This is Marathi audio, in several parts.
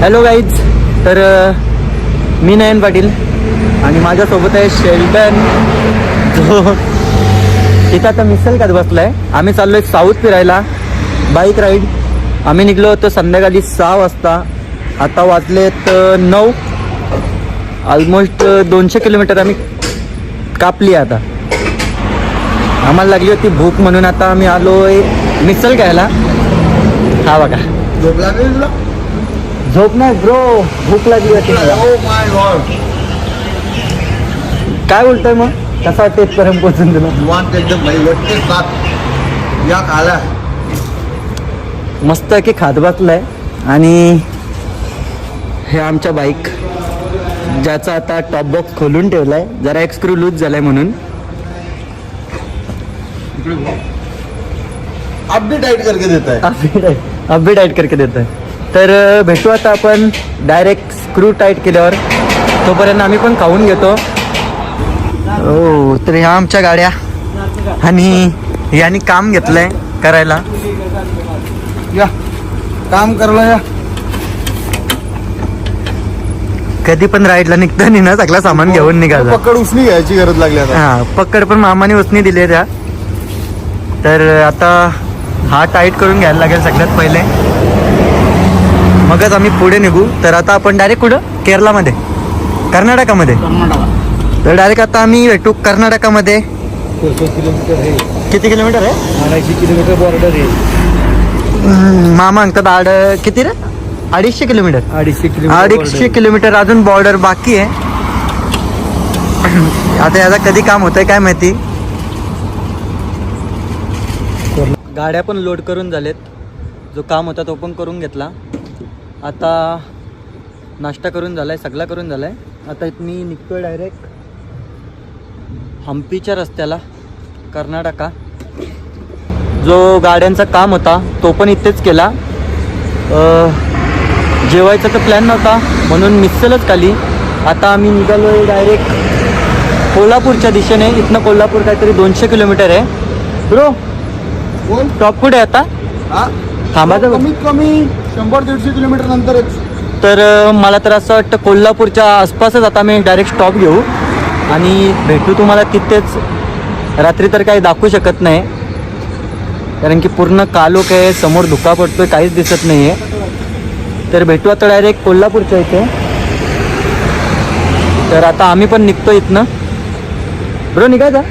हॅलो गाईज, तर मी नयन पाटील आणि माझ्यासोबत आहे शेल्टन, जो तिथं आता मिसल खात बसलाय. आम्ही चाललोय साऊथ फिरायला, बाईक राईड. आम्ही निघलो होतो संध्याकाळी 6 वाजता. आता वाजलेत 9. ऑलमोस्ट 200 किलोमीटर आम्ही कापली. आता आम्हाला लागली होती भूक, म्हणून आता आम्ही आलोय मिसल घ्यायला. हा बघा, झोप लागली तुला? झोप नाही ब्रो, भूक लागली होती मला. Oh my God. काय बोलतोय मग? कसा वाटतं इथपर्यंत पोहोचून तुला? निवांत एकदम भाई, वरचे सात या खाला. मस्त की खात बसलाय. आणि हे आमच्या बाईक, ज्याचा आता टॉप बॉक्स खोलून ठेवलाय, जरा एक स्क्रू लूज झालाय म्हणून. अभी टाइट करके देता है. अभी टाईट करके देतोय. तर भेटू आता आपण डायरेक्ट स्क्रू टाईट केल्यावर. तोपर्यंत आम्ही पण खाऊन घेतो. हो, तर ह्या आमच्या गाड्या आणि यांनी काम घेतलंय करायला. या काम करला या. कधी पण राईडला निघताना ना सगळं सामान घेऊन निघायचं. पकड उसनी घ्यायची गरज लागली आता. हा, पकड पण मामाने उसनी दिली आहे त्या. तर आता हा टाईट करून घ्यायला लागेल सगळ्यात पहिले, मगच आम्ही पुढे निघू. तर आता आपण डायरेक्ट कुठं? केरलामध्ये, कर्नाटकामध्ये. तर डायरेक्ट आता आम्ही भेटू कर्नाटकामध्ये. 400 किलोमीटर आहे. किती किलोमीटर आहे? 250 किलोमीटर बॉर्डर आहे. मामा अंकत किती रे? 250 किलोमीटर. 250 किलोमीटर अजून बॉर्डर बाकी आहे. आता याचा कधी काम होतंय काय माहिती. गाड्या पण लोड करून झालेत, जो काम होता तो पण करून घेतला. आता नाश्ता करून झालाय, सगळा करून झालाय. आता मी निघतोय डायरेक्ट हम्पीच्या रस्त्याला, कर्नाटका. जो गाड्यांचा काम होता तो पण इथेच केला. जेवायचा तर प्लॅन नव्हता म्हणून मिसलच खाली. आता आम्ही निघालोय डायरेक्ट कोल्हापूरच्या दिशेने. इथनं कोल्हापूर काहीतरी 200 किलोमीटर आहे. ब्रो टॉप कुठे आता? थांबायचं कमीत कमी 100-150 किलोमीटर नंतरच. तर मला तर असं वाटतं कोल्हापूरच्या आसपासच आता आम्ही डायरेक्ट स्टॉप घेऊ आणि भेटू तुम्हाला तिथेच. रात्री तर काही दाखवू शकत नाही, कारण की पूर्ण कालोख आहे, समोर धुका पडतोय, काहीच दिसत नाही आहे. तर भेटू आता डायरेक्ट कोल्हापूरच्या इथे. तर आता आम्ही पण निघतो इथनं. ब्रो निघायचा?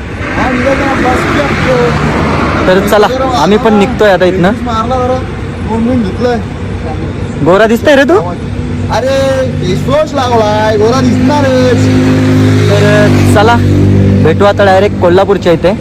तर चला, आम्ही पण निघतोय आता इथनं. मारला जरा 2 मिनिट धुतलंय. गोरा दिसतोय रे तू? अरे फेसवॉश लागलाय, गोरा दिसणारच. तर चला, भेटू आता डायरेक्ट कोल्हापूरच्या इथे.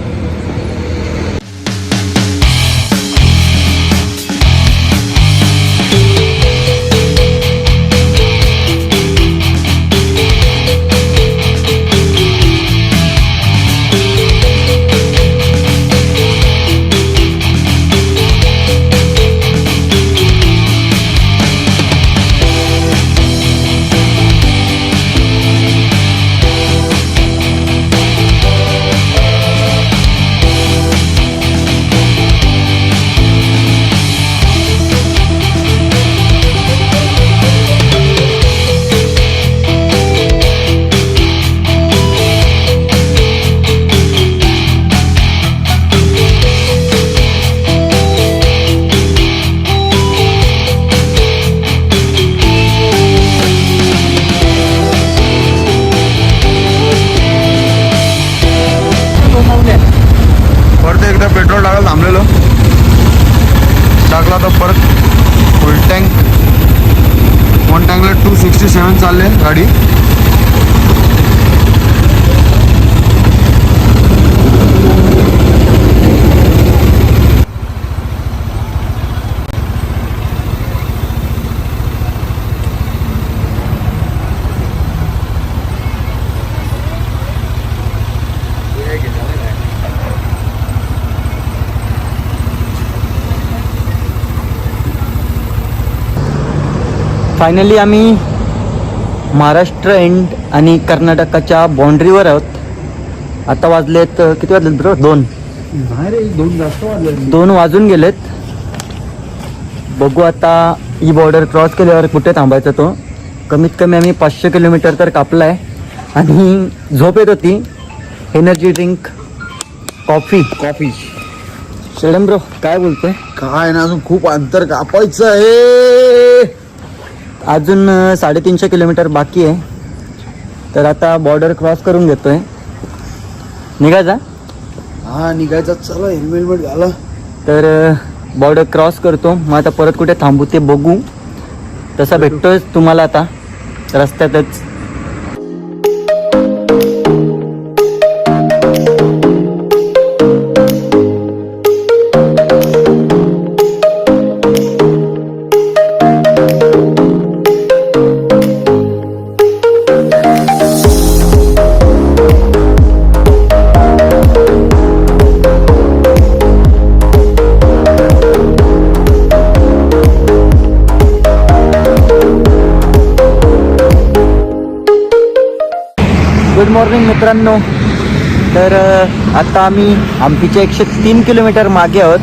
परत एकदा पेट्रोल टाकायला थांबलेलो, टाकला तर परत फुल टँक. 1 टँकला 267 चालले गाडी. फायनली आम्ही महाराष्ट्र एंड आणि कर्नाटकाच्या बाउंड्रीवर आहोत. आता वाजलेत किती वाजलेत ब्रो? 2 नाही रे, 2 जास्त वाजले. 2 वाजून गेलेत. बघू आता ही बॉर्डर क्रॉस केल्यावर कुठे थांबायचा तो. कमीत कमी आम्ही 500 किलोमीटर तर कापला आहे. आणि झोप येत होती. Energy drink, coffee. शेडम ब्रो काय बोलतोय? काय ना, अजून खूप अंतर कापायचं आहे. अजून 350 किलोमीटर बाकी आहे. तर आता बॉर्डर क्रॉस करून घेतोय. निघायचा. हा निघायचा. चला हेल्मेट घाला. तर बॉर्डर क्रॉस करतो. मग आता परत कुठे थांबू ते बघू. तसा भेटतोय तुम्हाला आता रस्त्यातच. गुड मॉर्निंग मित्रांनो. तर आता आम्ही हम्पीच्या 103 किलोमीटर मागे आहोत.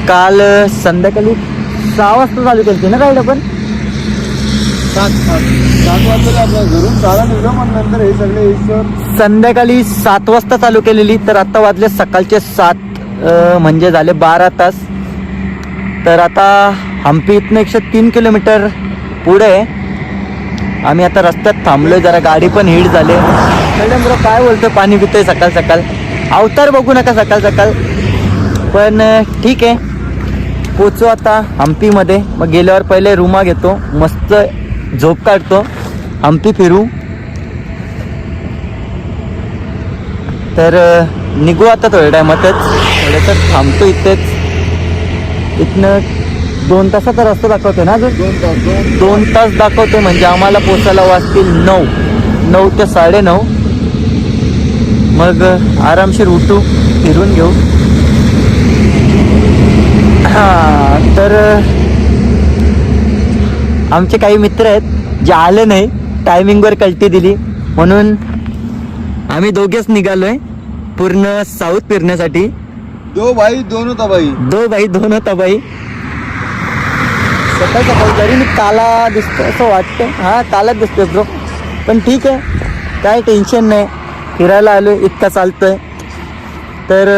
काल संध्याकाळी 6 वाजता चालू केली ना गाईड आपण. 7 वाजता आपलं घरून शाळा निघलो. मग नंतर हे सगळे संध्याकाळी 7 वाजता चालू केलेली. तर आता वाजले सकाळचे 7, म्हणजे झाले 12 तास. तर आता हम्पी इथनं 103 किलोमीटर पुढे आहे. आम्ही आता रस्त्यात थांबलोय. जरा गाडी पण हीट झाले. मॅडम बरं काय बोलतोय, पाणी पितोय सकाळ सकाळ. अवतार बघू नका सकाळ सकाळ. पण ठीक आहे, पोचू आता हम्पीमध्ये. मग गेल्यावर पहिले रूमा घेतो, मस्त झोप काढतो, हम्पी फिरू. तर निघू आता थोड्या टायमातच. थोडं तर थांबतो इथेच. इथनं 2 तासाचा रस्ता दाखवतो ना. 2 तास दाखवतो, म्हणजे आम्हाला पोचायला वाजतील 9 ते 9:30. मग आरामशीर उठू, फिरून घेऊ. हां, तर आमचे काही मित्र आहेत जे आले नाही, टायमिंगवर कल्टी दिली, म्हणून आम्ही दोघेच निघालोय पूर्ण साऊथ फिरण्यासाठी. 2 भाई दोन होता भाई. 2 भाई 2 होता बाई. सकाळ सकाळी जरी मी काला दिसतो असं वाटतं. हां, कालाच दिसतोय ब्रो. पण ठीक आहे, काय टेन्शन नाही. फिरायला आलो, इतका चालतोय. तर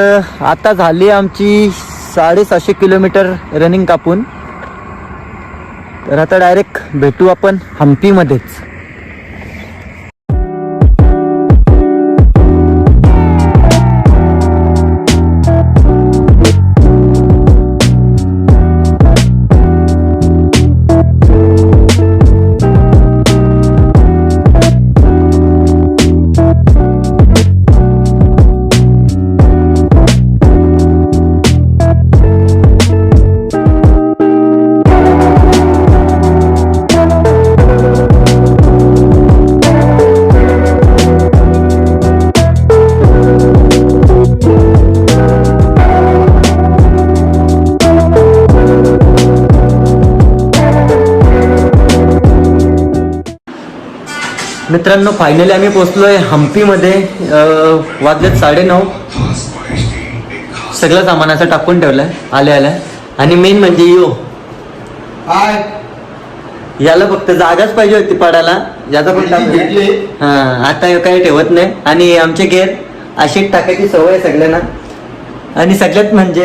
आता झाली आमची 750 किलोमीटर रनिंग कापून. तर आता डायरेक्ट भेटू आपण हम्पीमध्येच. मित्रांनो, फायनली आम्ही पोचलोय हम्पीमध्ये. वाजलेत 9:30. सगळं सामान असं टाकून ठेवलंय आल्या. आणि मेन म्हणजे याला फक्त जागाच पाहिजे होती पडायला. याचा पण टाकले. हां, आता काही ठेवत नाही. आणि आमचे गेअर अशी टाकायची सवय आहे सगळ्यांना. आणि सगळ्यात म्हणजे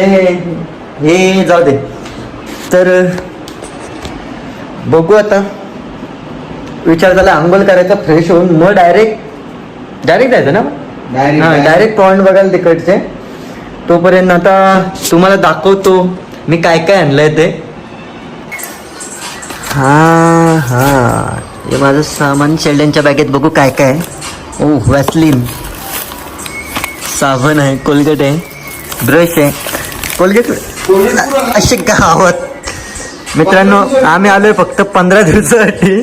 हे जाऊ दे. तर बघू आता. विचार झाला आंघोळ करायचा, फ्रेश होऊन मग डायरेक्ट जायचं ना. हां, डायरेक्ट पॉइंट बघायला तिकडचे. तोपर्यंत आता तुम्हाला दाखवतो मी काय काय आणलंय ते. हां, हे माझं सामान शेल्डनच्या बॅगेत. बघू काय काय. ओह, वॅसलीन, साबण आहे, कोलगेट आहे, ब्रश आहे. कोलगेट असे गावात. मित्रांनो, आम्ही आलोय फक्त 15 दिवसासाठी.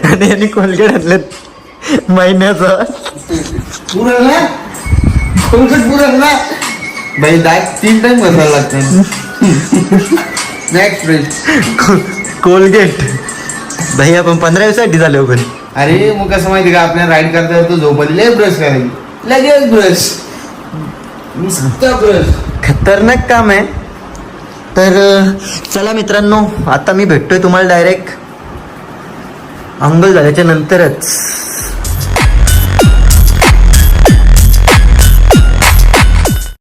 आणि यांनी कोलगेट आणलेत महिन्याचा. भाई 3 टाइम घासायला लागते. नेक्स्ट फ्रेश कोलगेट भाई आपण 15 दिवसासाठी झाले पण. अरे मग कसं माहिती का, आपल्याला राईड करता येतो, झोपले ब्रश करायची, लगेच ब्रश. नुसता ब्रश. खतरनाक काम आहे. तर चला मित्रांनो, आता मी भेटतोय तुम्हाला डायरेक्ट अंघोळ झाल्याच्या नंतरच.